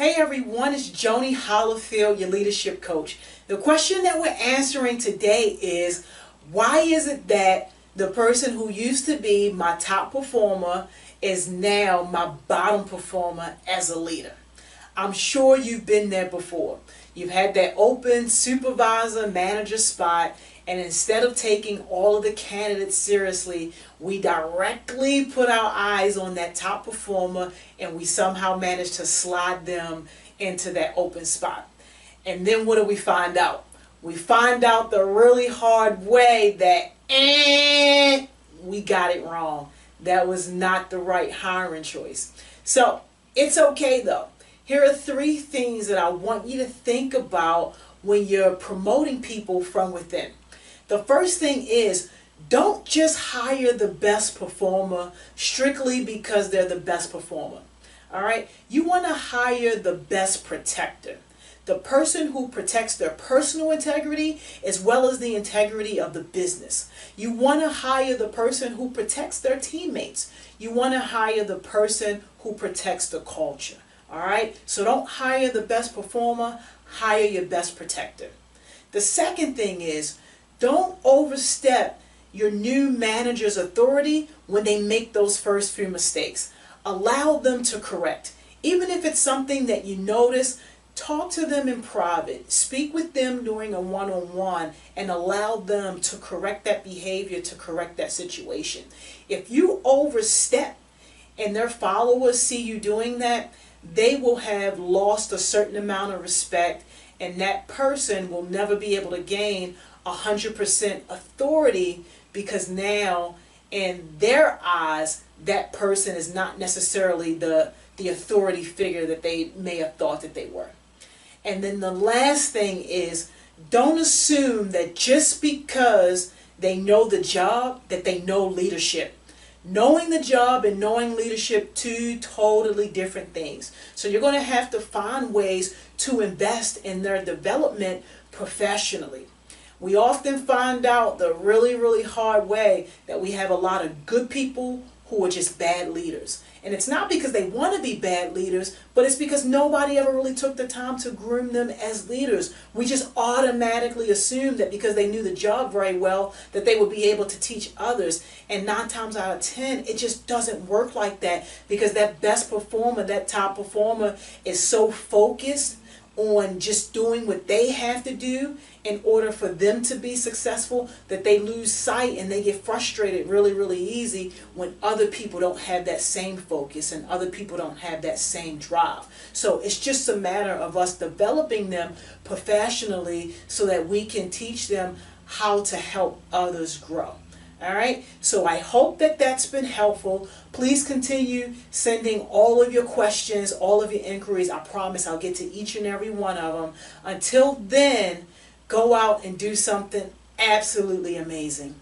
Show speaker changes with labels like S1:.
S1: Hey everyone, it's Joni Hollifield, your leadership coach. The question that we're answering today is, why is it that the person who used to be my top performer is now my bottom performer as a leader? I'm sure you've been there before. You've had that open supervisor manager spot, and instead of taking all of the candidates seriously, we directly put our eyes on that top performer and we somehow manage to slide them into that open spot. And then what do we find out? We find out the really hard way that we got it wrong. That was not the right hiring choice. So it's okay though. Here are 3 things that I want you to think about when you're promoting people from within. The first thing is, don't just hire the best performer strictly because they're the best performer. All right? You want to hire the best protector. The person who protects their personal integrity as well as the integrity of the business. You want to hire the person who protects their teammates. You want to hire the person who protects the culture. All right? So don't hire the best performer, hire your best protector. The second thing is, don't overstep your new manager's authority when they make those first few mistakes. Allow them to correct. Even if it's something that you notice, talk to them in private. Speak with them during a one-on-one and allow them to correct that behavior, to correct that situation. If you overstep and their followers see you doing that, they will have lost a certain amount of respect, and that person will never be able to gain 100% authority, because now in their eyes that person is not necessarily the authority figure that they may have thought that they were. And then the last thing is, don't assume that just because they know the job that they know leadership. Knowing the job and knowing leadership, 2 totally different things. So you're going to have to find ways to invest in their development professionally. We often find out the really hard way that we have a lot of good people who are just bad leaders. And it's not because they want to be bad leaders, but it's because nobody ever really took the time to groom them as leaders. We just automatically assume that because they knew the job very well, that they would be able to teach others. And 9 times out of 10, it just doesn't work like that, because that best performer, that top performer, is so focused on just doing what they have to do in order for them to be successful that they lose sight and they get frustrated really easy when other people don't have that same focus and other people don't have that same drive. So it's just a matter of us developing them professionally so that we can teach them how to help others grow. All right, so I hope that that's been helpful. Please continue sending all of your questions, all of your inquiries. I promise I'll get to each and every one of them. Until then, go out and do something absolutely amazing.